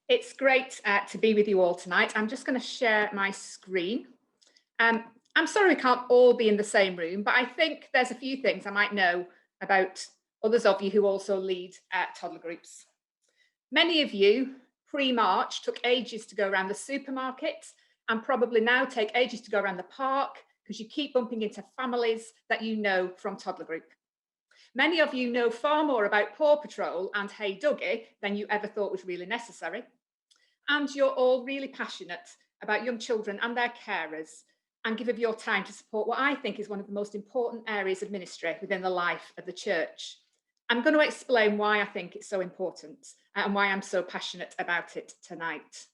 It's great to be with you all tonight. I'm just going to share my screen. I'm sorry we can't all be in the same room, but I think there's a few things I might know about others of you who also lead toddler groups. Many of you pre-March took ages to go around the supermarket and probably now take ages to go around the park because you keep bumping into families that you know from toddler group. Many of you know far more about Paw Patrol and Hey Dougie than you ever thought was really necessary. And you're all really passionate about young children and their carers and give of your time to support what I think is one of the most important areas of ministry within the life of the church. I'm going to explain why I think it's so important and why I'm so passionate about it tonight.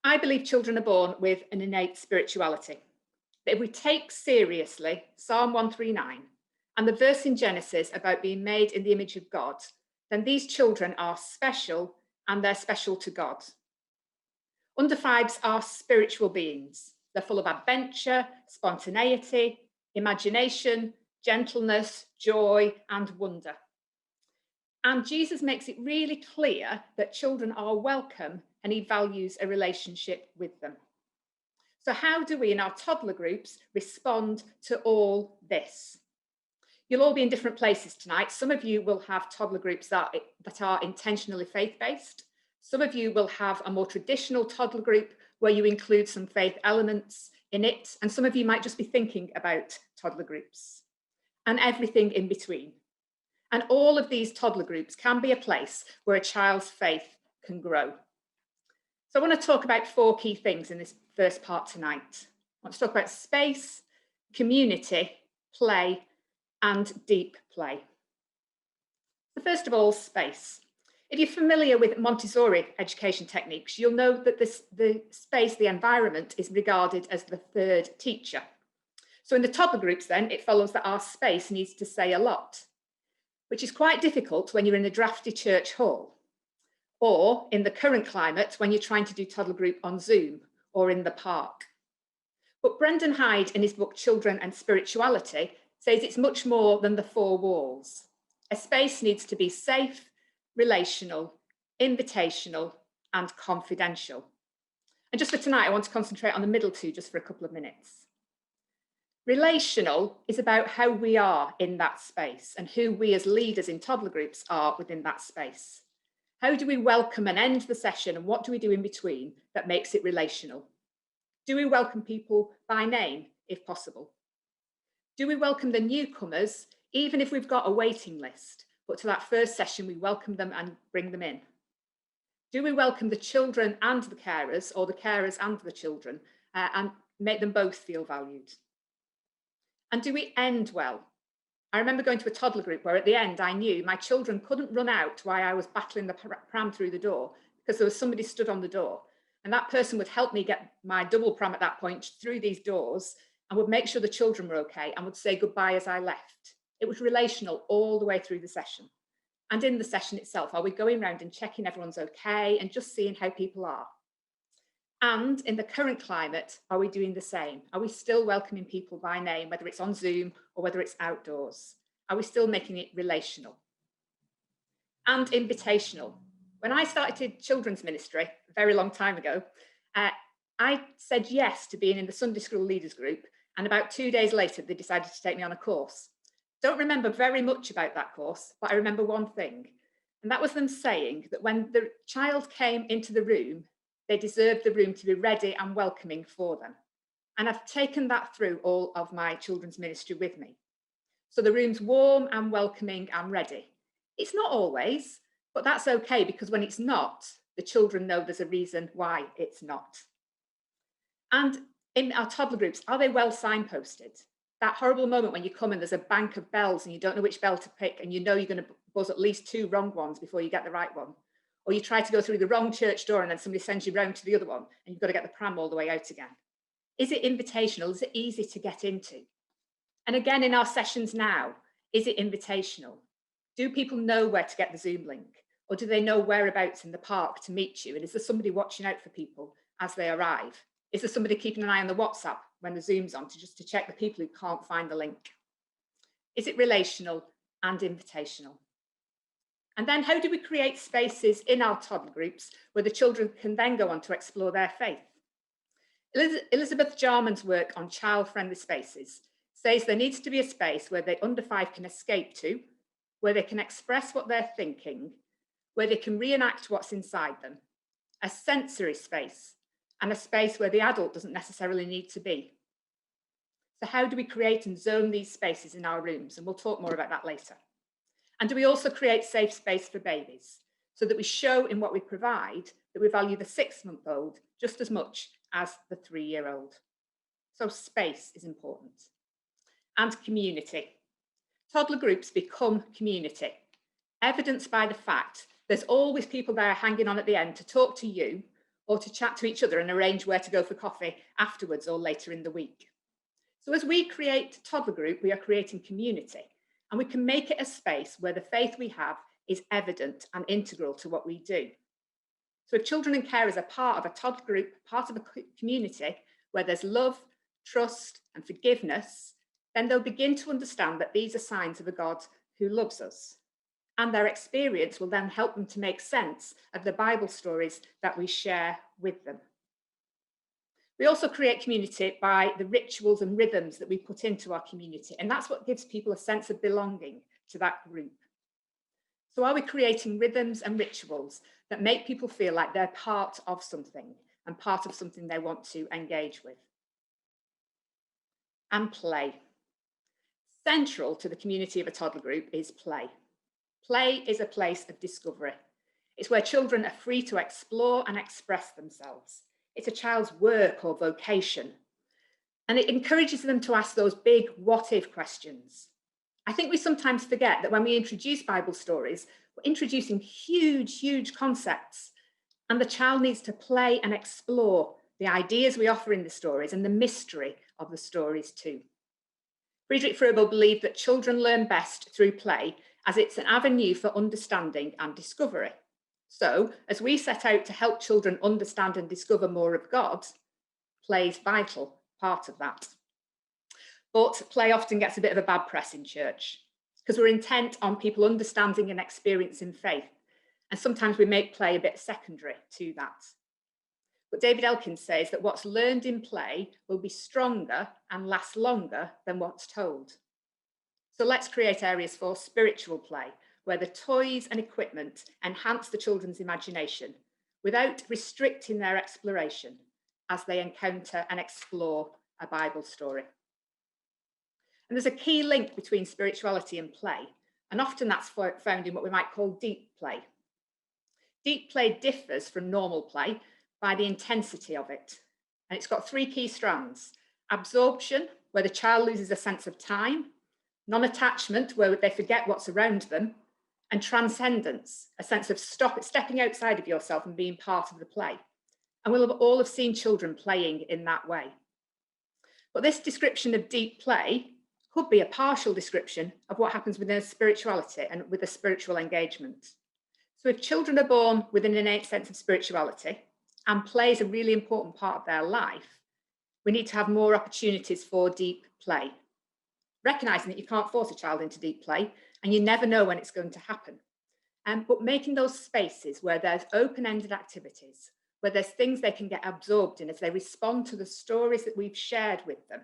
I believe children are born with an innate spirituality. That if we take seriously Psalm 139 and the verse in Genesis about being made in the image of God, then these children are special and they're special to God. Under fives are spiritual beings. They're full of adventure, spontaneity, imagination, gentleness, joy, and wonder. And Jesus makes it really clear that children are welcome and he values a relationship with them. So how do we in our toddler groups respond to all this? You'll all be in different places tonight. Some of you will have toddler groups that are intentionally faith-based. Some of you will have a more traditional toddler group where you include some faith elements in it. And some of you might just be thinking about toddler groups and everything in between. And all of these toddler groups can be a place where a child's faith can grow. So I want to talk about four key things in this first part tonight. I want to talk about space, community, play, and deep play. So first of all, space. If you're familiar with Montessori education techniques, you'll know that the space, the environment, is regarded as the third teacher. So in the toddler groups then, it follows that our space needs to say a lot, which is quite difficult when you're in a drafty church hall, or in the current climate when you're trying to do toddler group on Zoom or in the park. But Brendan Hyde, in his book Children and Spirituality, says it's much more than the four walls. A space needs to be safe, relational, invitational, and confidential. And just for tonight, I want to concentrate on the middle two just for a couple of minutes. Relational is about how we are in that space and who we as leaders in toddler groups are within that space. How do we welcome and end the session, and what do we do in between that makes it relational? Do we welcome people by name, if possible? Do we welcome the newcomers, even if we've got a waiting list, but to that first session, we welcome them and bring them in? Do we welcome the children and the carers, or the carers and the children, and make them both feel valued? And do we end well? I remember going to a toddler group where at the end, I knew my children couldn't run out while I was battling the pram through the door because there was somebody stood on the door. And that person would help me get my double pram at that point through these doors and would make sure the children were okay and would say goodbye as I left. It was relational all the way through the session. And in the session itself, are we going around and checking everyone's okay and just seeing how people are? And in the current climate, are we doing the same? Are we still welcoming people by name, whether it's on Zoom or whether it's outdoors? Are we still making it relational? And invitational. When I started children's ministry a very long time ago, I said yes to being in the Sunday school leaders group. And about 2 days later, they decided to take me on a course. Don't remember very much about that course, but I remember one thing. And that was them saying that when the child came into the room, they deserved the room to be ready and welcoming for them. And I've taken that through all of my children's ministry with me. So the room's warm and welcoming and ready. It's not always, but that's okay, because when it's not, the children know there's a reason why it's not. And in our toddler groups, are they well signposted? That horrible moment when you come and there's a bank of bells and you don't know which bell to pick, and you know you're going to buzz at least 2 wrong ones before you get the right one. Or you try to go through the wrong church door and then somebody sends you round to the other one and you've got to get the pram all the way out again. Is it invitational? Is it easy to get into? And again, in our sessions now, is it invitational? Do people know where to get the Zoom link? Or do they know whereabouts in the park to meet you? And is there somebody watching out for people as they arrive? Is there somebody keeping an eye on the WhatsApp when the Zoom's on to check the people who can't find the link? Is it relational and invitational? And then how do we create spaces in our toddler groups where the children can then go on to explore their faith? Elizabeth Jarman's work on child-friendly spaces says there needs to be a space where they under 5 can escape to, where they can express what they're thinking, where they can reenact what's inside them, a sensory space, and a space where the adult doesn't necessarily need to be. So how do we create and zone these spaces in our rooms? And we'll talk more about that later. And do we also create safe space for babies so that we show in what we provide that we value the 6-month-old just as much as the 3-year-old? So space is important. And community. Toddler groups become community, evidenced by the fact there's always people there hanging on at the end to talk to you or to chat to each other and arrange where to go for coffee afterwards or later in the week. So as we create toddler group, we are creating community, and we can make it a space where the faith we have is evident and integral to what we do. So if children and carers are part of a toddler group, part of a community where there's love, trust, and forgiveness, then they'll begin to understand that these are signs of a God who loves us. And their experience will then help them to make sense of the Bible stories that we share with them. We also create community by the rituals and rhythms that we put into our community. And that's what gives people a sense of belonging to that group. So are we creating rhythms and rituals that make people feel like they're part of something and part of something they want to engage with? And play. Central to the community of a toddler group is play. Play is a place of discovery. It's where children are free to explore and express themselves. It's a child's work or vocation. And it encourages them to ask those big what-if questions. I think we sometimes forget that when we introduce Bible stories, we're introducing huge, huge concepts. And the child needs to play and explore the ideas we offer in the stories and the mystery of the stories too. Friedrich Froebel believed that children learn best through play, as it's an avenue for understanding and discovery. So, as we set out to help children understand and discover more of God, play is a vital part of that. But play often gets a bit of a bad press in church because we're intent on people understanding and experiencing faith. And sometimes we make play a bit secondary to that. But David Elkins says that what's learned in play will be stronger and last longer than what's told. So let's create areas for spiritual play, where the toys and equipment enhance the children's imagination without restricting their exploration as they encounter and explore a Bible story. And there's a key link between spirituality and play, and often that's found in what we might call deep play. Deep play differs from normal play by the intensity of it, and it's got 3 key strands: absorption, where the child loses a sense of time; non-attachment, where they forget what's around them; and transcendence, a sense of stepping outside of yourself and being part of the play. And we'll all have seen children playing in that way. But this description of deep play could be a partial description of what happens within spirituality and with a spiritual engagement. So if children are born with an innate sense of spirituality and play is a really important part of their life, we need to have more opportunities for deep play. Recognizing that you can't force a child into deep play and you never know when it's going to happen. But making those spaces where there's open-ended activities, where there's things they can get absorbed in as they respond to the stories that we've shared with them,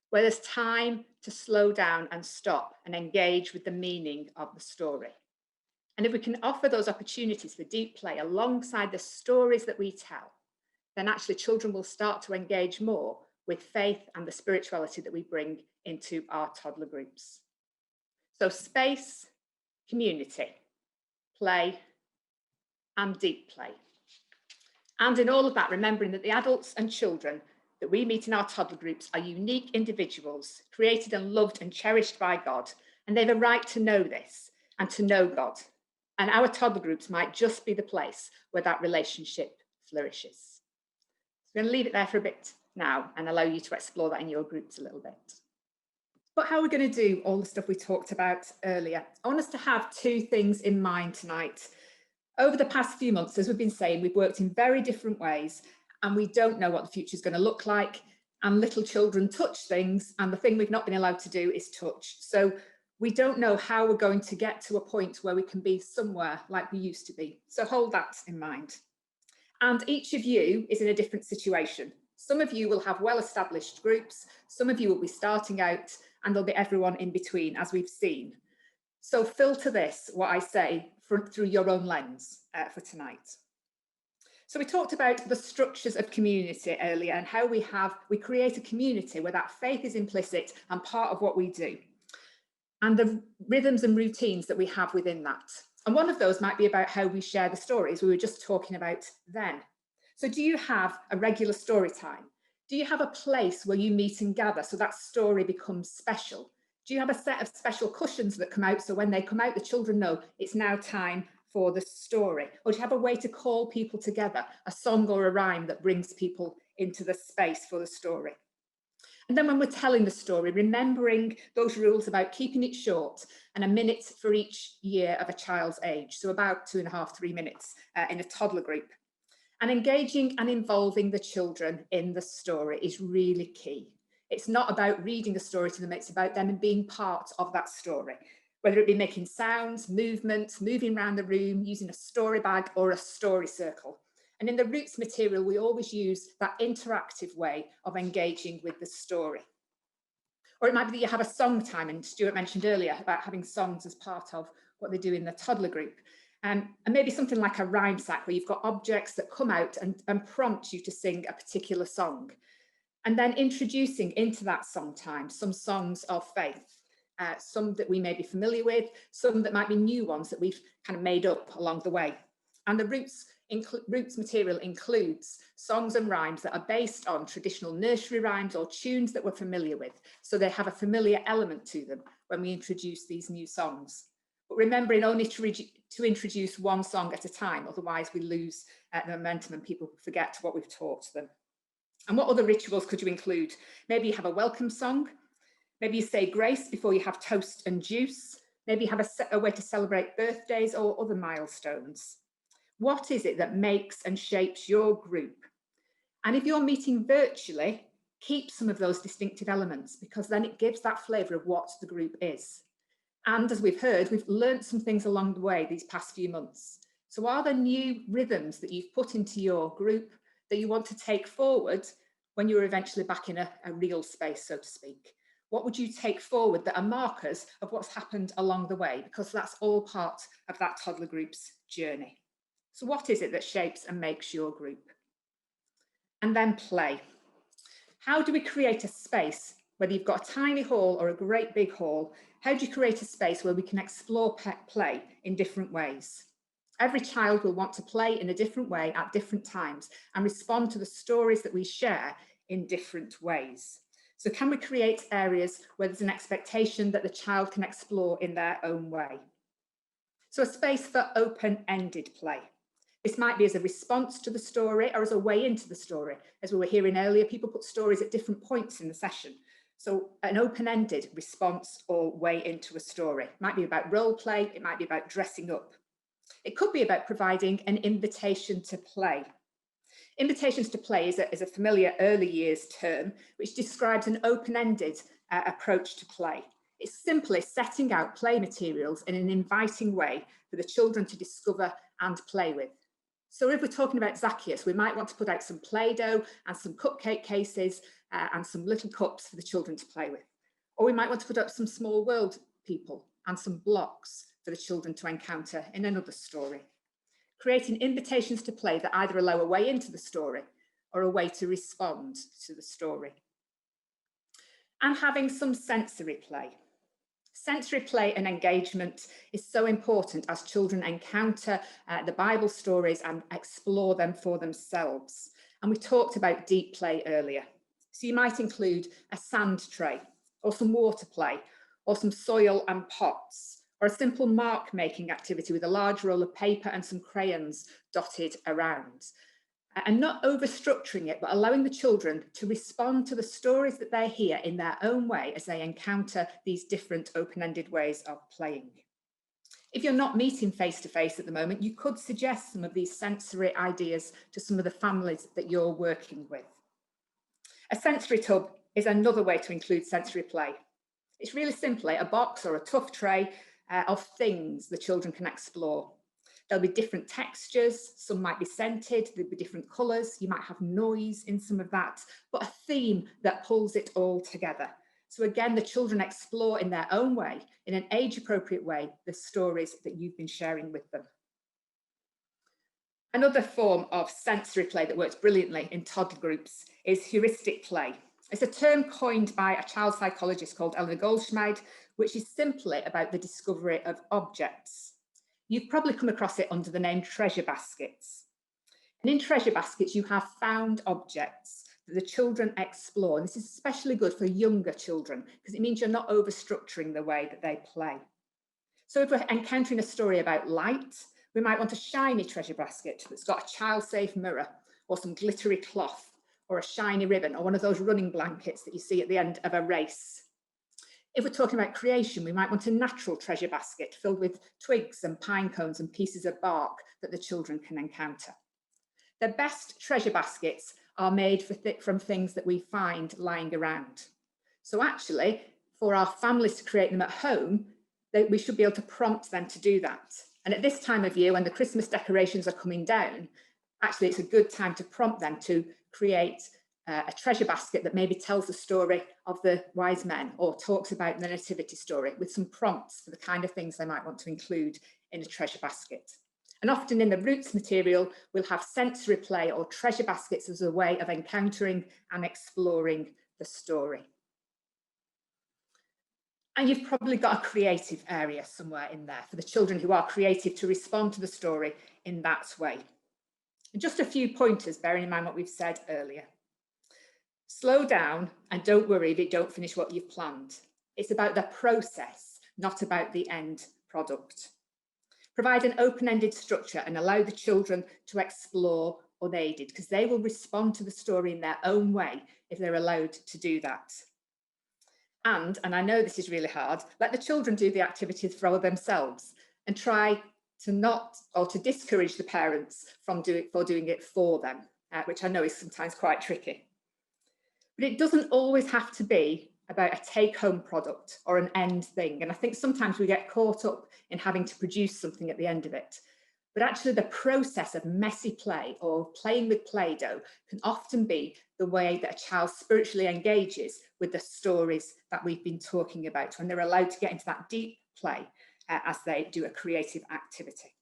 where there's time to slow down and stop and engage with the meaning of the story. And if we can offer those opportunities for deep play alongside the stories that we tell, then actually children will start to engage more with faith and the spirituality that we bring into our toddler groups. So space, community, play, and deep play. And in all of that, remembering that the adults and children that we meet in our toddler groups are unique individuals, created and loved and cherished by God, and they have a right to know this and to know God. And our toddler groups might just be the place where that relationship flourishes. So I'm going to leave it there for a bit now and allow you to explore that in your groups a little bit. But how are we going to do all the stuff we talked about earlier? I want us to have 2 things in mind tonight. Over the past few months, as we've been saying, we've worked in very different ways and we don't know what the future is going to look like. And little children touch things, and the thing we've not been allowed to do is touch. So We don't know how we're going to get to a point where we can be somewhere like we used to be. So hold that in mind. And each of you is in a different situation. Some of you will have well-established groups, some of you will be starting out, and there'll be everyone in between, as we've seen. So filter this, what I say, through your own lens for tonight. So we talked about the structures of community earlier and how we create a community where that faith is implicit and part of what we do, and the rhythms and routines that we have within that. And one of those might be about how we share the stories we were just talking about then. So do you have a regular story time? Do you have a place where you meet and gather so that story becomes special? Do you have a set of special cushions that come out so when they come out, the children know it's now time for the story? Or do you have a way to call people together, a song or a rhyme that brings people into the space for the story? And then when we're telling the story, remembering those rules about keeping it short and a minute for each year of a child's age, so about 2.5, 3 minutes in a toddler group. And engaging and involving the children in the story is really key. It's not about reading a story to them, it's about them being part of that story, whether it be making sounds, movements, moving around the room, using a story bag or a story circle. And in the Roots material, we always use that interactive way of engaging with the story. Or it might be that you have a song time, and Stuart mentioned earlier about having songs as part of what they do in the toddler group. And maybe something like a rhyme sack where you've got objects that come out and prompt you to sing a particular song. And then introducing into that song time some songs of faith, some that we may be familiar with, some that might be new ones that we've kind of made up along the way. And the Roots material includes songs and rhymes that are based on traditional nursery rhymes or tunes that we're familiar with. So they have a familiar element to them when we introduce these new songs. But remembering only to introduce one song at a time, otherwise we lose the momentum and people forget what we've taught them. And what other rituals could you include? Maybe you have a welcome song. Maybe you say grace before you have toast and juice. Maybe you have a way to celebrate birthdays or other milestones. What is it that makes and shapes your group? And if you're meeting virtually, keep some of those distinctive elements, because then it gives that flavour of what the group is. And as we've heard, we've learned some things along the way these past few months. So are there new rhythms that you've put into your group that you want to take forward when you're eventually back in a real space, so to speak? What would you take forward that are markers of what's happened along the way? Because that's all part of that toddler group's journey. So what is it that shapes and makes your group? And then play. How do we create a space, whether you've got a tiny hall or a great big hall, how do you create a space where we can explore play in different ways? Every child will want to play in a different way at different times and respond to the stories that we share in different ways. So can we create areas where there's an expectation that the child can explore in their own way? So a space for open-ended play. This might be as a response to the story or as a way into the story. As we were hearing earlier, people put stories at different points in the session. So an open-ended response or way into a story. It might be about role play, it might be about dressing up. It could be about providing an invitation to play. Invitations to play is a familiar early years term, which describes an open-ended approach to play. It's simply setting out play materials in an inviting way for the children to discover and play with. So if we're talking about Zacchaeus, we might want to put out some Play-Doh and some cupcake cases and some little cups for the children to play with. Or we might want to put up some small world people and some blocks for the children to encounter in another story. Creating invitations to play that either allow a way into the story or a way to respond to the story. And having some sensory play. Sensory play and engagement is so important as children encounter the Bible stories and explore them for themselves. And we talked about deep play earlier. So you might include a sand tray or some water play or some soil and pots, or a simple mark making activity with a large roll of paper and some crayons dotted around. And not overstructuring it, but allowing the children to respond to the stories that they hear in their own way as they encounter these different open-ended ways of playing. If you're not meeting face-to-face at the moment, you could suggest some of these sensory ideas to some of the families that you're working with. A sensory tub is another way to include sensory play. It's really simply a box or a tough tray of things the children can explore. There'll be different textures, some might be scented, there'll be different colours, you might have noise in some of that, but a theme that pulls it all together. So again, the children explore in their own way, in an age-appropriate way, the stories that you've been sharing with them. Another form of sensory play that works brilliantly in toddler groups is heuristic play. It's a term coined by a child psychologist called Eleanor Goldschmidt, which is simply about the discovery of objects. You've probably come across it under the name treasure baskets. And in treasure baskets, you have found objects that the children explore. And this is especially good for younger children because it means you're not overstructuring the way that they play. So if we're encountering a story about light, we might want a shiny treasure basket that's got a child-safe mirror or some glittery cloth or a shiny ribbon or one of those running blankets that you see at the end of a race. If we're talking about creation, we might want a natural treasure basket filled with twigs and pine cones and pieces of bark that the children can encounter. The best treasure baskets are made from things that we find lying around. So actually, for our families to create them at home, we should be able to prompt them to do that. And at this time of year, when the Christmas decorations are coming down, actually it's a good time to prompt them to create a treasure basket that maybe tells the story of the wise men or talks about the nativity story with some prompts for the kind of things they might want to include in a treasure basket. And often in the roots material, we'll have sensory play or treasure baskets as a way of encountering and exploring the story. And you've probably got a creative area somewhere in there for the children who are creative to respond to the story in that way. And just a few pointers, bearing in mind what we've said earlier. Slow down and don't worry if you don't finish what you've planned. It's about the process, not about the end product. Provide an open-ended structure and allow the children to explore unaided because they will respond to the story in their own way if they're allowed to do that. And I know this is really hard, let the children do the activities for themselves and try to not or to discourage the parents from doing it for them, which I know is sometimes quite tricky. But it doesn't always have to be about a take-home product or an end thing. And I think sometimes we get caught up in having to produce something at the end of it. But actually the process of messy play or playing with Play-Doh can often be the way that a child spiritually engages with the stories that we've been talking about when they're allowed to get into that deep play as they do a creative activity.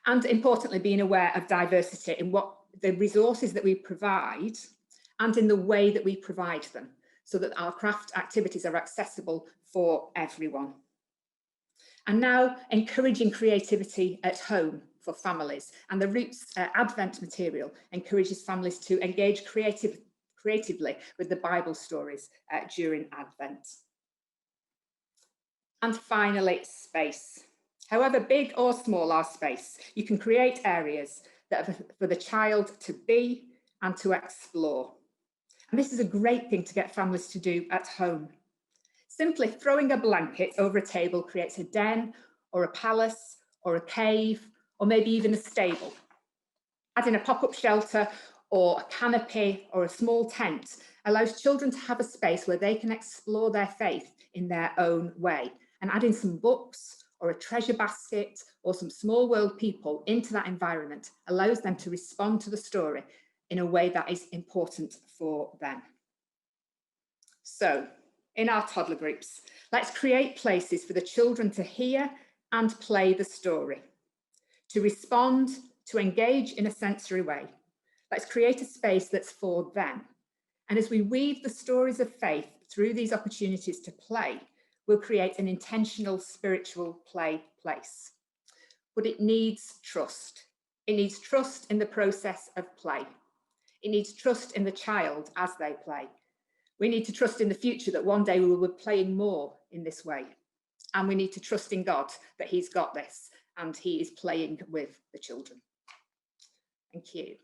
And importantly, being aware of diversity in what the resources that we provide and in the way that we provide them so that our craft activities are accessible for everyone. And now encouraging creativity at home for families. And the Roots Advent material encourages families to engage creatively with the Bible stories during Advent. And finally, space. However big or small our space, you can create areas that are for the child to be and to explore. And this is a great thing to get families to do at home. Simply throwing a blanket over a table creates a den or a palace or a cave or maybe even a stable. Adding a pop-up shelter or a canopy or a small tent allows children to have a space where they can explore their faith in their own way. And adding some books or a treasure basket or some small world people into that environment allows them to respond to the story in a way that is important for them. So, in our toddler groups, let's create places for the children to hear and play the story, to respond, to engage in a sensory way. Let's create a space that's for them. And as we weave the stories of faith through these opportunities to play, we'll create an intentional spiritual play place. But it needs trust. It needs trust in the process of play. It needs trust in the child as they play. We need to trust in the future that one day we will be playing more in this way. And we need to trust in God that He's got this and He is playing with the children. Thank you.